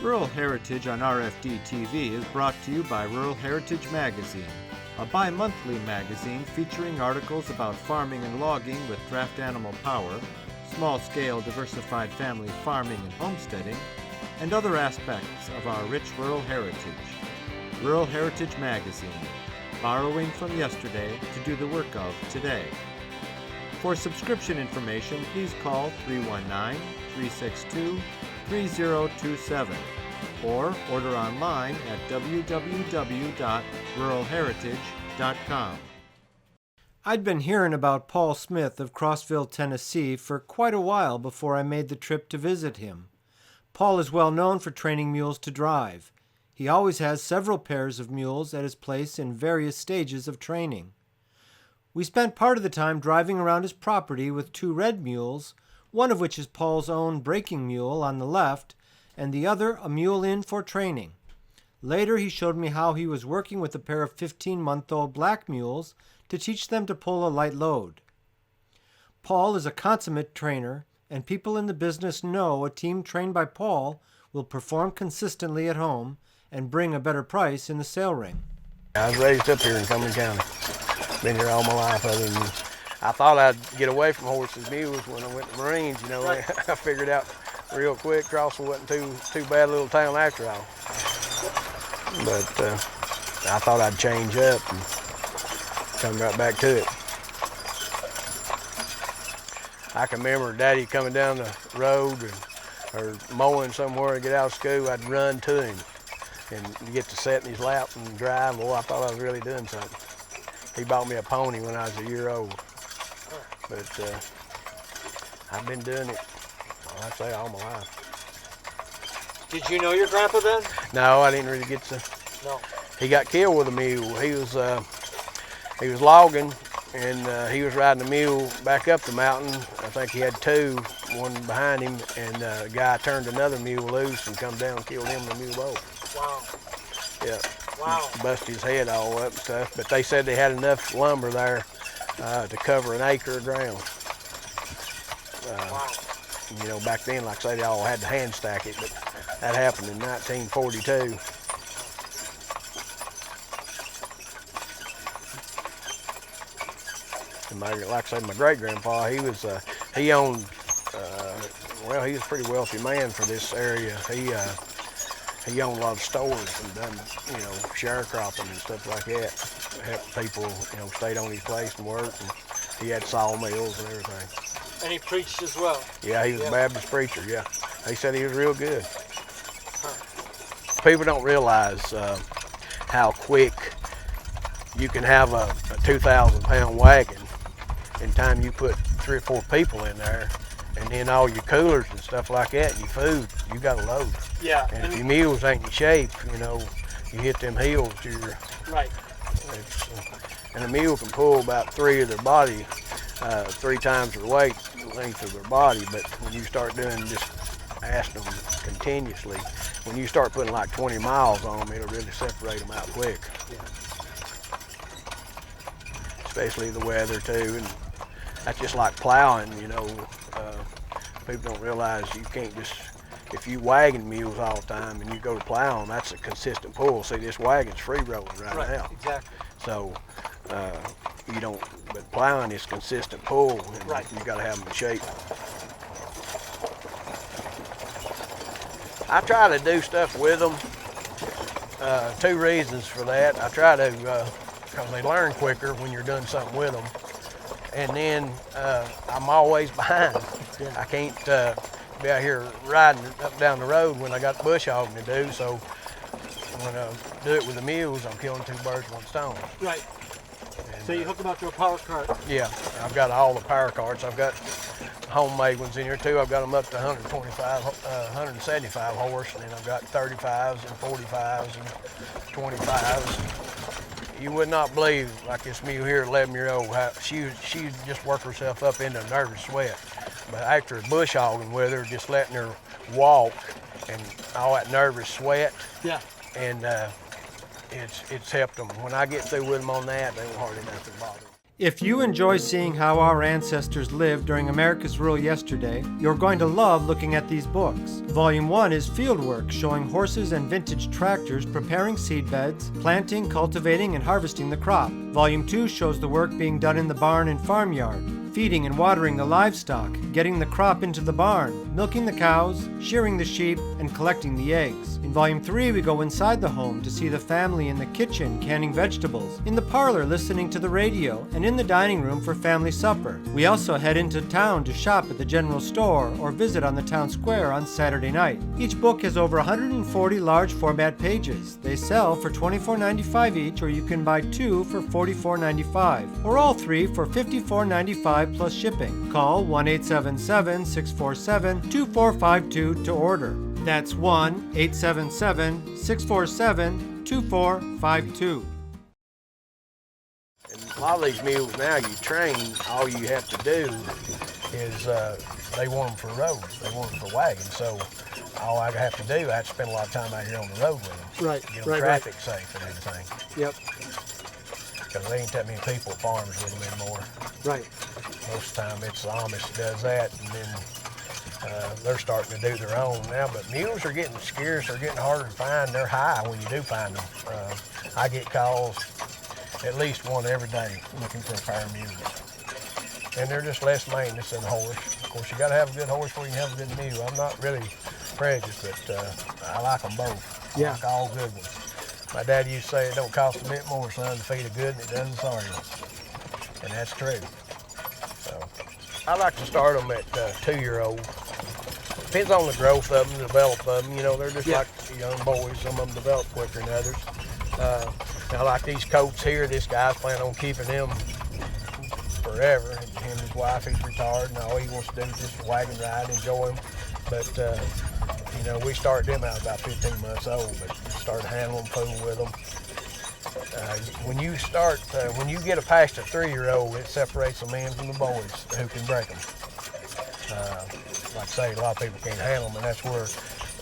Rural Heritage on RFD TV is brought to you by Rural Heritage Magazine, a bi-monthly magazine featuring articles about farming and logging with draft animal power, small-scale diversified family farming and homesteading, and other aspects of our rich rural heritage. Rural Heritage Magazine, borrowing from yesterday to do the work of today. For subscription information, please call 319-362-3027 or order online at www.ruralheritage.com. I'd been hearing about Paul Smith of Crossville, Tennessee for quite a while before I made the trip to visit him. Paul is well known for training mules to drive. He always has several pairs of mules at his place in various stages of training. We spent part of the time driving around his property with two red mules, one of which is Paul's own breaking mule on the left, and the other a mule in for training. Later he showed me how he was working with a pair of 15-month-old black mules to teach them to pull a light load. Paul is a consummate trainer, and people in the business know a team trained by Paul will perform consistently at home and bring a better price in the sale ring. I was raised up here in Cumberland County. Been here all my life. Other than I thought I'd get away from horses and mules when I went to the Marines. You know, right. I figured out real quick Crossville wasn't too bad a little town after all. But I thought I'd change up and come right back to it. I can remember Daddy coming down the road or mowing somewhere to get out of school. I'd run to him and get to sit in his lap and drive. Boy, I thought I was really doing something. He bought me a pony when I was a year old. But I've been doing it, I'd say, all my life. Did you know your grandpa then? No, I didn't really get to. No. He got killed with a mule. He was logging, and he was riding a mule back up the mountain. I think he had two, one behind him, and a guy turned another mule loose and come down and killed him and the mule both. Wow. Yeah. Wow. Busted his head all up and stuff, but they said they had enough lumber there to cover an acre of ground. Wow. You know, back then, like I say, they all had to hand stack it, but that happened in 1942. And like I say, my great-grandpa, he owned, well, he was a pretty wealthy man for this area. He owned a lot of stores and done, you know, sharecropping and stuff like that. Helped people, you know, stayed on his place and worked, and he had sawmills and everything. And he preached as well? Yeah, he was a Baptist preacher, yeah. He said he was real good. Huh. People don't realize how quick you can have a 2,000-pound wagon in time you put 3 or 4 people in there, and then all your coolers and stuff like that, and your food, you got to load. Yeah. And if your mules ain't in shape, you know, you hit them hills, you're... Right. And a mule can pull about 3 of their body, 3 times their weight, the length of their body, but when you start doing just asking them continuously, when you start putting like 20 miles on them, it'll really separate them out quick. Yeah. Especially the weather too, and that's just like plowing, you know. People don't realize you can't just, if you wagon mules all the time and you go to plow them, that's a consistent pull. See, this wagon's free rolling right now. Exactly. So you don't, but plowing is consistent pull, and right. You got to have them in shape. I try to do stuff with them. 2 reasons for that. I try to, because they learn quicker when you're doing something with them. And then I'm always behind. Yeah. I can't be out here riding up down the road when I got bush hogging to do. So when I do it with the mules, I'm killing 2 birds with 1 stone. Right. And, so you hook them up to a power cart? Yeah, I've got all the power carts. I've got homemade ones in here too. I've got them up to 175 horse, and then I've got 35s and 45s and 25s. You would not believe, like this mule here, 11-year-old, how she just worked herself up into a nervous sweat. But after bush hogging with her, just letting her walk and all that nervous sweat, yeah, and it's helped them. When I get through with them on that, they won't hardly nothing bother them. If you enjoy seeing how our ancestors lived during America's rural yesterday, you're going to love looking at these books. Volume 1 is Fieldwork, showing horses and vintage tractors preparing seed beds, planting, cultivating, and harvesting the crop. Volume 2 shows the work being done in the barn and farmyard, feeding and watering the livestock, getting the crop into the barn, milking the cows, shearing the sheep, and collecting the eggs. In Volume 3, we go inside the home to see the family in the kitchen canning vegetables, in the parlor listening to the radio, and in the dining room for family supper. We also head into town to shop at the general store or visit on the town square on Saturday night. Each book has over 140 large format pages. They sell for $24.95 each, or you can buy 2 for $44.95, or all 3 for $54.95 plus shipping. Call 1-877-647-2452 to order. That's 1-877-647-2452. And a lot of these mules now you train, all you have to do is they want them for roads, they want them for wagons. So all I have to do, I have to spend a lot of time out here on the road with them. Right, Get them traffic safe and everything. Yep. Because there ain't that many people at farms with them anymore. Right. Most of the time it's the Amish that does that, and then they're starting to do their own now. But mules are getting scarce, they're getting harder to find. They're high when you do find them. I get calls at least one every day looking for a pair of mules. And they're just less maintenance than a horse. Of course, you got to have a good horse before you can have a good mule. I'm not really prejudiced, but I like them both. I like all good ones. My dad used to say it don't cost a bit more, son, to feed a good than it does a sorry one. And that's true. So I like to start them at 2-year-old. Depends on the growth of them, the develop of them. You know, they're just like young boys. Some of them develop quicker than others. Now, like these colts here, this guy's planning on keeping them forever. Him and his wife, he's retired, and all he wants to do is just wagon ride, enjoy them. But, you know, we started them out about 15 months old, but started handling them, fooling with them. When you start, when you get past a 3-year-old, it separates the men from the boys who can break them. Like I say, a lot of people can't handle them, and that's where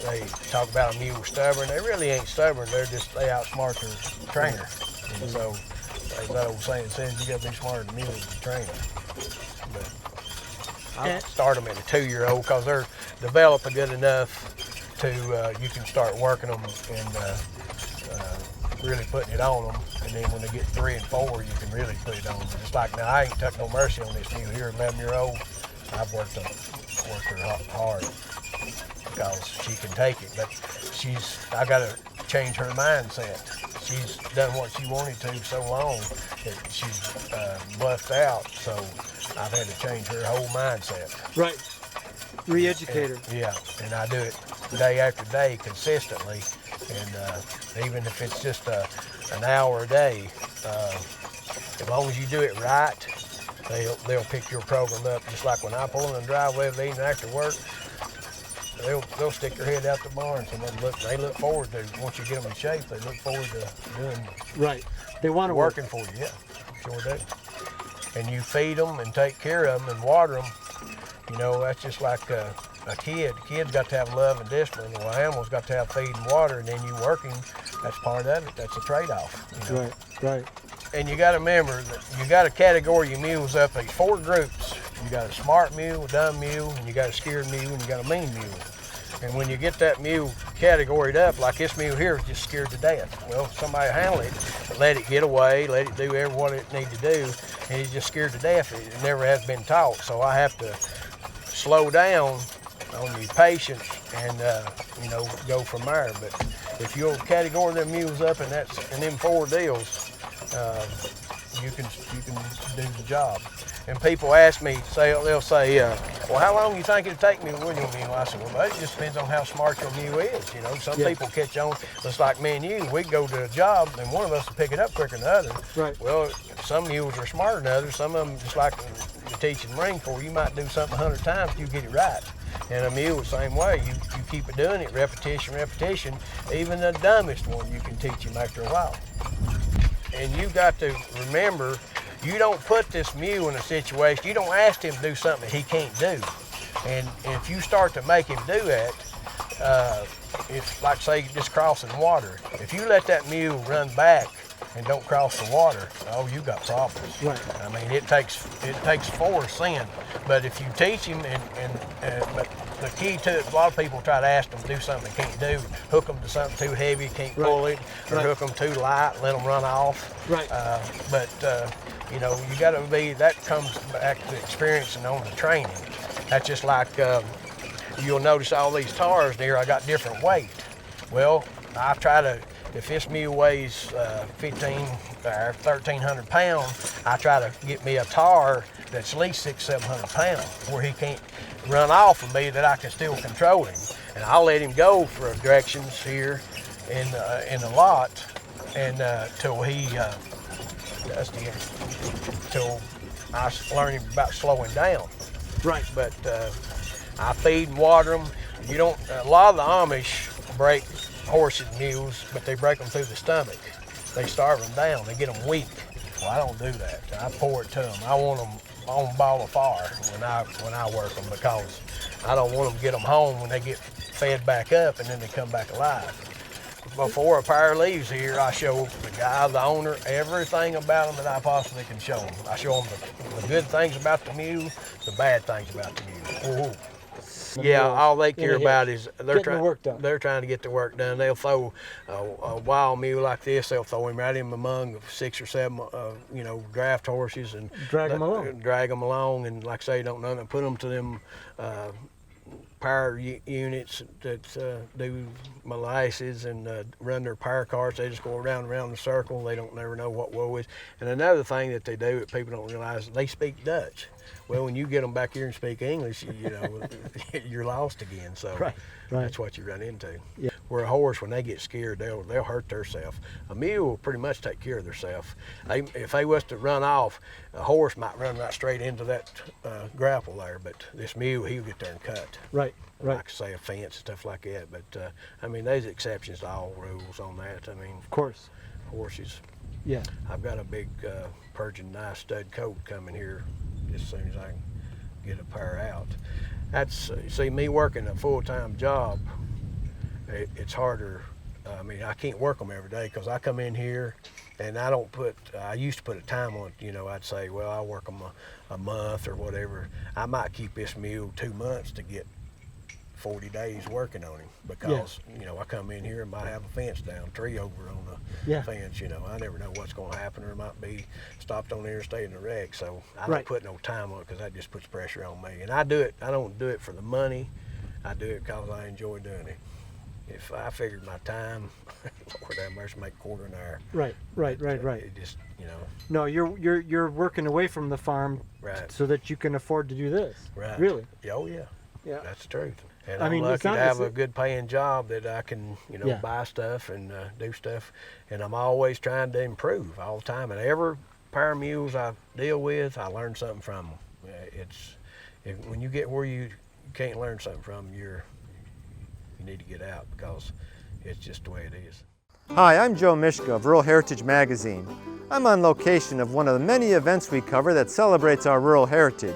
they talk about a mule stubborn. They really ain't stubborn. They outsmart their trainer. And so, as that old saying says, you got to be smarter than mules to train them. But I start them at a 2-year-old because they're developing good enough to you can start working them and really putting it on them. And then when they get 3 and 4, you can really put it on them. Just like now, I ain't took no mercy on this mule here, 11-year-old. I've worked her hard because she can take it, but I got to change her mindset. She's done what she wanted to so long that she's bluffed out, so I've had to change her whole mindset. Right. Re-educate her. Yeah, and I do it day after day consistently, and even if it's just an hour a day, as long as you do it right, they'll pick your program up. Just like when I pull in the driveway of evening after work, they'll stick their head out the barn. Some of them they look forward to, once you get them in shape, they look forward to doing Right. They want to working for you. Yeah, sure do. And you feed them and take care of them and water them. You know, that's just like a kid. Kids got to have love and discipline. Well, animals got to have feed and water, and then you working. That's part of it. That's a trade-off. You know? Right. And you got to remember that you got to categorize your mules up in 4 groups. You got a smart mule, a dumb mule, and you got a scared mule, and you got a mean mule. And when you get that mule categoried up, like this mule here is just scared to death. Well, somebody handle it, let it get away, let it do what it needs to do, and he's just scared to death. It never has been taught, so I have to slow down on your patience and you know, go from there. But if you'll categorize them mules up in them 4 deals, you can do the job. And people ask me, they'll say, well, how long do you think it'll take me to win your mule? I said, well, it just depends on how smart your mule is. You know, some people catch on, just like me and you, we go to a job and one of us will pick it up quicker than the other. Right. Well, some mules are smarter than others. Some of them, just like you teach in the Marine Corps, you might do something 100 times, you get it right. And a mule the same way. You keep it doing it, repetition. Even the dumbest one, you can teach him after a while. And you got to remember, you don't put this mule in a situation, you don't ask him to do something that he can't do. And if you start to make him do that, it's like, say, just crossing water. If you let that mule run back and don't cross the water, oh, you got problems. Right. I mean, it takes force in, but if you teach him, but the key to it, a lot of people try to ask them to do something they can't do, hook them to something too heavy, can't pull it, or hook them too light, let them run off. Right. You know, you got to be, that comes back to experience and on the training. That's just like, you'll notice all these tars there, I got different weight. Well, I try to, if this mule weighs 1,300 pounds, I try to get me a tar that's at least 600-700 pounds, where he can't run off of me, that I can still control him. And I'll let him go for directions here in the lot, and till he does till I learn him about slowing down. Right. But I feed and water them. You don't. A lot of the Amish break horses and mules, but they break them through the stomach. They starve them down. They get them weak. Well, I don't do that. I pour it to them. I want them on ball of fire when I work them, because I don't want them to get them home when they get fed back up and then they come back alive. Before a pair leaves here, I show the guy, the owner, everything about them that I possibly can show them. I show them the good things about the mule, the bad things about the mule. Ooh. Yeah, all they care about is they're trying to get the work done. They'll throw a wild mule like this. They'll throw him right in among 6 or 7, draft horses and drag them along. And like I say, don't know, put them to them power units that do molasses and run their power carts. They just go around the circle. They don't never know what woe is. And another thing that they do that people don't realize, they speak Dutch. Well, when you get them back here and speak English, you're lost again. So that's what you run into. Yeah. Where a horse, when they get scared, they'll hurt themselves. A mule will pretty much take care of themselves. If they was to run off, a horse might run right straight into that grapple there, but this mule, he'll get there and cut. Right. Like say a fence and stuff like that. But I mean, there's exceptions to all rules on that. I mean, of course, horses. Yeah. I've got a big Persian nice stud colt coming here as soon as I can get a pair out. That's see, me working a full-time job, it's harder. I mean, I can't work them every day because I come in here and I used to put a time on it. I'd say, well, I work them a month or whatever. I might keep this mule 2 months to get 40 days working on him, because I come in here and might have a fence down, tree over on the fence. I never know what's going to happen, or it might be stopped on the interstate in a wreck. So I don't put no time on it, because that just puts pressure on me. And I do it. I don't do it for the money. I do it because I enjoy doing it. If I figured my time, Lord have mercy, make $1/4 an hour. Right. It just No, you're working away from the farm, so that you can afford to do this. Right. Really. Oh yeah. Yeah. That's the truth. And I mean, I'm lucky to have a good paying job that I can, buy stuff and do stuff. And I'm always trying to improve all the time. And every pair of mules I deal with, I learn something from them. When you get where you can't learn something from them, you need to get out, because it's just the way it is. Hi, I'm Joe Mishka of Rural Heritage Magazine. I'm on location of one of the many events we cover that celebrates our rural heritage.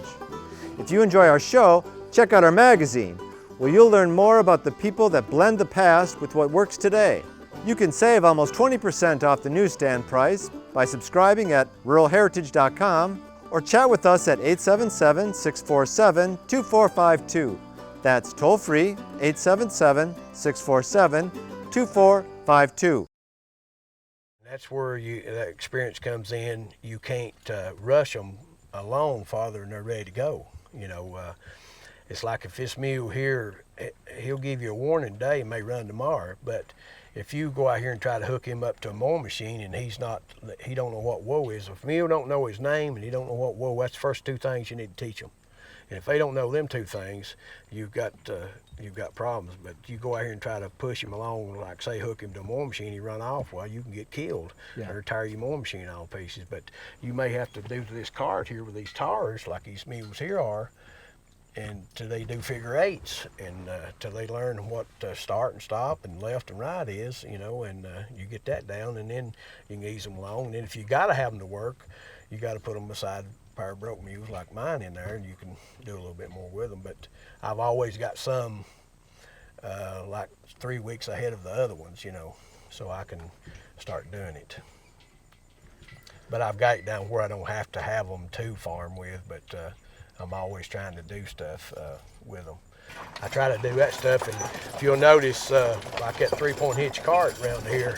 If you enjoy our show, check out our magazine, where you'll learn more about the people that blend the past with what works today. You can save almost 20% off the newsstand price by subscribing at ruralheritage.com, or chat with us at 877-647-2452. That's toll-free, 877-647-2452. That's where that experience comes in. You can't rush them along farther than they're ready to go. It's like if this mule here, he'll give you a warning today and may run tomorrow, but if you go out here and try to hook him up to a mowing machine and he don't know what whoa is. If a mule don't know his name and he don't know what whoa, that's the first 2 things you need to teach them. And if they don't know them 2 things, you've got problems. But you go out here and try to push him along, like say hook him to a mowing machine, he run off, well, you can get killed or tear your mowing machine all to pieces. But you may have to do to this cart here with these tars, like these mules here are, and till they do figure 8s, and till they learn what start and stop and left and right is, and you get that down, and then you can ease them along. And then if you got to have them to work, you got to put them beside a pair of broke mules like mine in there, and you can do a little bit more with them. But I've always got some like 3 weeks ahead of the other ones, so I can start doing it. but I've got it down where I don't have to have them to farm with, but I'm always trying to do stuff with them. I try to do that stuff, and if you'll notice, like that 3-point hitch cart around here,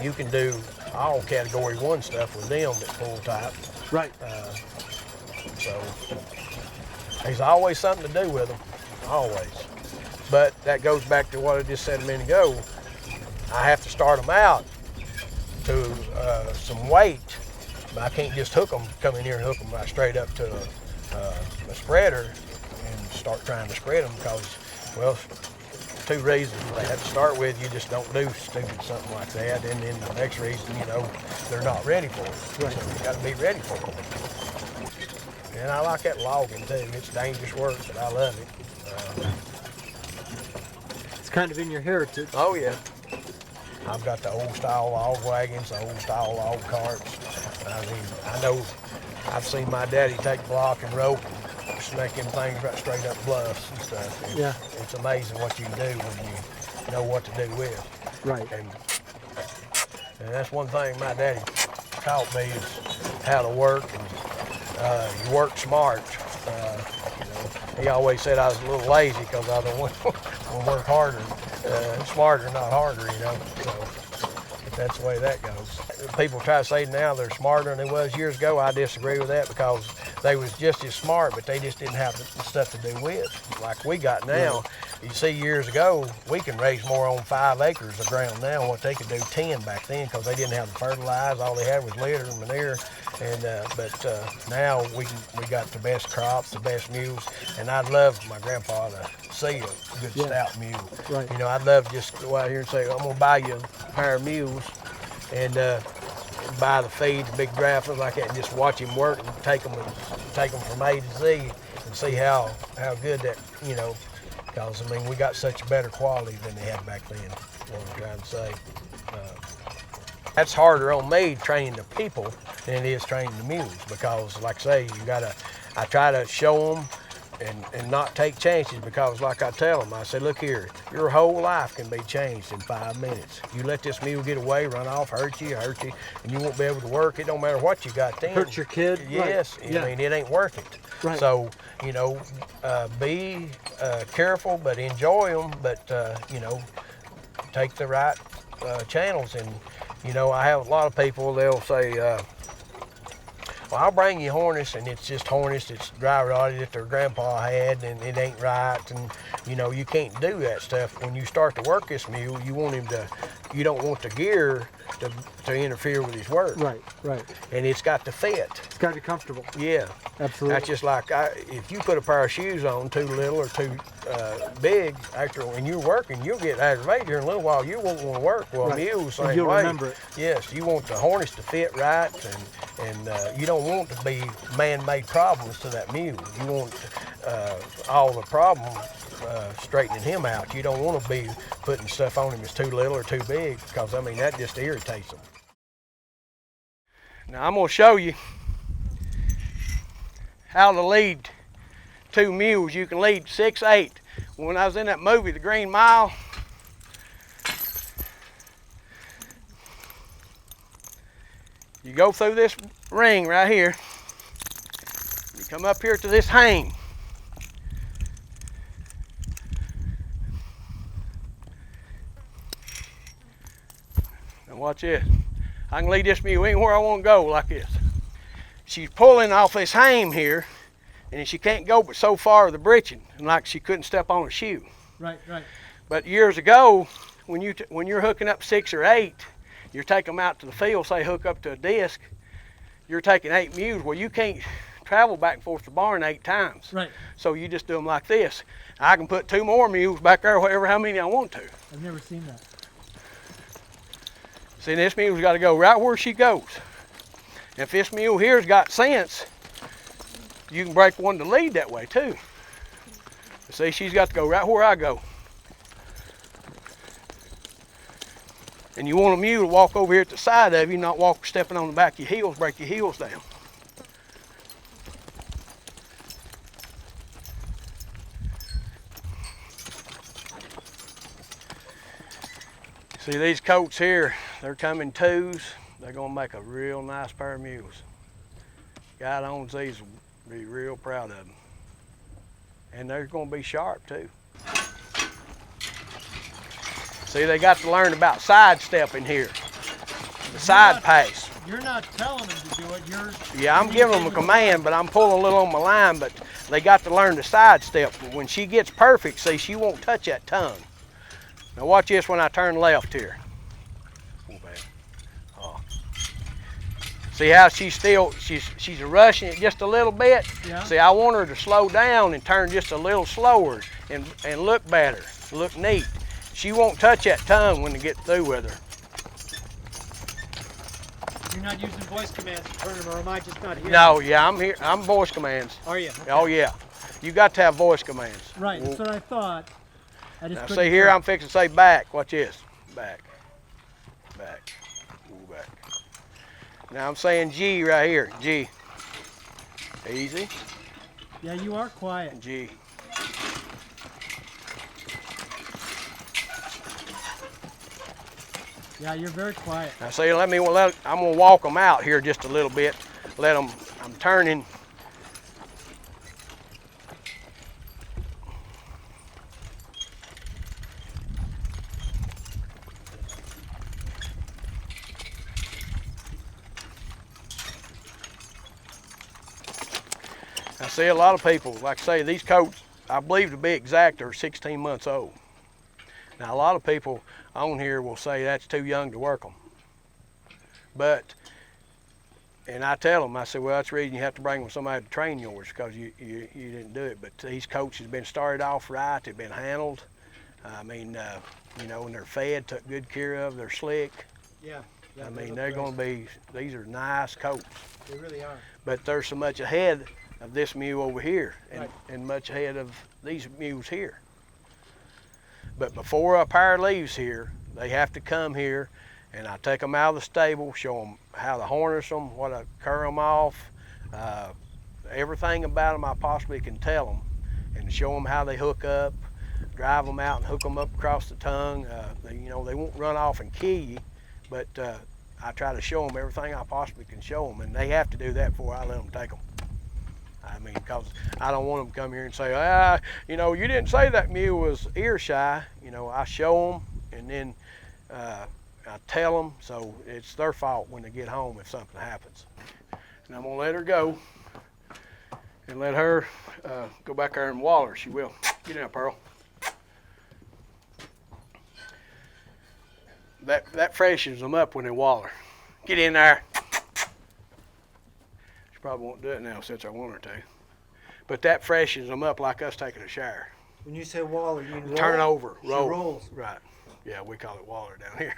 you can do all Category 1 stuff with them at full type. Right. So there's always something to do with them, always. But that goes back to what I just said a minute ago. I have to start them out to some weight, but I can't just come in here and hook them right straight up to a spreader and start trying to spread them because, well, 2 reasons. They have to start with, you just don't do stupid something like that, and then the next reason, they're not ready for it. Right. So you got to be ready for it. And I like that logging too. It's dangerous work, but I love it. It's kind of in your heritage. Oh yeah. I've got the old style log wagons, the old style log carts. I mean, I know I've seen my daddy take block and rope and snake them things right straight up bluffs and stuff. And yeah. It's amazing what you can do when you know what to do with. Right. And that's one thing my daddy taught me is how to work, and you work smart. He always said I was a little lazy because I don't want to work harder, smarter, not harder, So that's the way that goes. People try to say now they're smarter than they was years ago. I disagree with that because they was just as smart, but they just didn't have the stuff to do with, like we got now. Right. You see, years ago, we can raise more on 5 acres of ground now than what they could do 10 back then because they didn't have the fertilizer. All they had was litter and manure. And but now we got the best crops, the best mules, and I'd love my grandpa to see a good stout mule. Right. I'd love just to go out here and say, I'm gonna buy you a pair of mules, and buy the feed, the big draft like that, and just watch him work and take them from A to Z and see how good that because I mean we got such better quality than they had back then. What I'm trying to say. That's harder on me training the people than it is training the mules because, like I say, I try to show them and not take chances because, like I tell them, I say, look here, your whole life can be changed in 5 minutes. You let this mule get away, run off, hurt you, and you won't be able to work. It don't matter what you got then. Hurt your kid? Yes. Right. I mean, it ain't worth it. Right. So, be careful, but enjoy them, but, take the right channels. And, I have a lot of people, they'll say, well, I'll bring you harness, and it's just harness, it's dry rotted that their grandpa had, and it ain't right, and you can't do that stuff. When you start to work this mule, you don't want the gear to interfere with his work. Right. And it's got to fit. It's got to be comfortable. Yeah. Absolutely. That's just like if you put a pair of shoes on too little or too big, after when you're working, you'll get aggravated here in a little while. You won't want to work. Well, right. mules same and you'll way. Remember it. Yes, you want the harness to fit right, and you don't want to be man-made problems to that mule. You want all the problems straightening him out. You don't want to be putting stuff on him that's too little or too big because, I mean, that just irritates them. Now, I'm going to show you how to lead 2 mules. You can lead 6, 8. When I was in that movie, The Green Mile, you go through this ring right here. You come up here to this hang. Now watch this. I can lead this mule anywhere I want to go like this. She's pulling off this hang here, and she can't go but so far with the breeching, and like she couldn't step on a shoe. Right. But years ago, when you're hooking up 6 or 8, you take them out to the field, say hook up to a disc, you're taking 8 mules. Well, you can't travel back and forth to the barn 8 times. Right. So you just do them like this. I can put 2 more mules back there, whatever, how many I want to. I've never seen that. See, this mule's got to go right where she goes. If this mule here's got sense, you can break one to lead that way too. See, she's got to go right where I go. And you want a mule to walk over here at the side of you, not walk stepping on the back of your heels, break your heels down. See, these colts here, they're coming 2s. they're gonna make a real nice pair of mules. Guy that owns these will be real proud of them. And they're gonna be sharp too. See, they got to learn about sidestepping here. The side pace. You're not telling them to do it. Yeah, I'm giving them a command, but I'm pulling a little on my line, but they got to learn to sidestep. When she gets perfect, see, she won't touch that tongue. Now watch this when I turn left here. Oh. See how she's rushing it just a little bit? Yeah. See, I want her to slow down and turn just a little slower and look better, look neat. She won't touch that tongue when they get through with her. You're not using voice commands to turn them, or am I just not here? No, yeah, I'm here. I'm voice commands. Are you? Okay. Oh yeah, you got to have voice commands. Right, that's what I thought. I just Now couldn't see here, tell. I'm fixing to say back. Watch this. Back. Back. Ooh, back. Now I'm saying G right here. G. Easy. Yeah, you are quiet. G. Yeah, you're very quiet. Now see, I'm gonna walk them out here just a little bit. Let them, I'm turning. I see a lot of people, like I say, these colts, I believe to be exact, are 16 months old. Now a lot of people on here will say that's too young to work them. But, and I tell them, I say, well, that's the reason you have to bring them somebody to train yours, because you didn't do it. But these colts has been started off right, they've been handled. I mean, you know, and they're fed, took good care of, they're slick. Yeah. I mean, they're going to be, these are nice colts. They really are. But they're so much ahead of this mule over here, and, right. and much ahead of these mules here. But before a pair leaves here, they have to come here, and I take them out of the stable, show them how to harness them, what to cur them off, everything about them I possibly can tell them, and show them how they hook up, drive them out and hook them up across the tongue. You know, they won't run off and kill you, but I try to show them everything I possibly can show them, and they have to do that before I let them take them. I mean, because I don't want them to come here and say, you know, you didn't say that mule was ear shy. You know, I show them, and then I tell them, so it's their fault when they get home if something happens. And I'm gonna let her go and let her go back there and waller. She will. Get in, Pearl. That freshens them up when they waller. Get in there. She probably won't do it now since I want her to. But that freshens them up like us taking a shower. When you say waller, you mean roll? Turn over, roll. She rolls. Right. Yeah, we call it waller down here.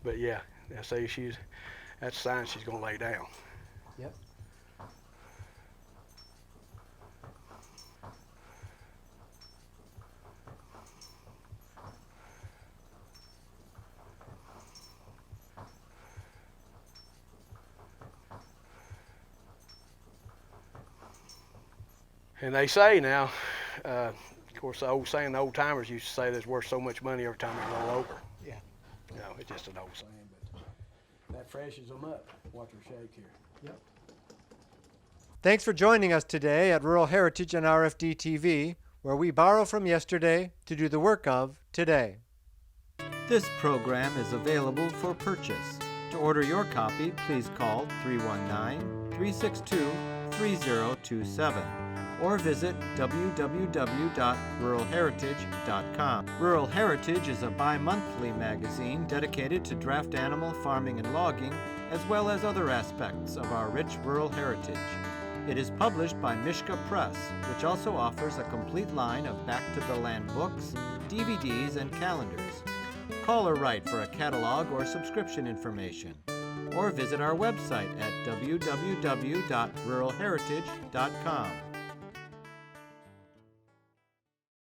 But yeah, I say that's a sign she's gonna lay down. Yep. And they say now, of course, the old saying, the old timers used to say there's worth so much money every time they roll over. Yeah. No, it's just an old saying, but that freshens them up. Watch her shake here. Yep. Thanks for joining us today at Rural Heritage and RFD TV, where we borrow from yesterday to do the work of today. This program is available for purchase. To order your copy, please call 319-362-3027 or visit www.ruralheritage.com. Rural Heritage is a bi-monthly magazine dedicated to draft animal farming and logging, as well as other aspects of our rich rural heritage. It is published by Mishka Press, which also offers a complete line of back-to-the-land books, DVDs, and calendars. Call or write for a catalog or subscription information, or visit our website at www.ruralheritage.com.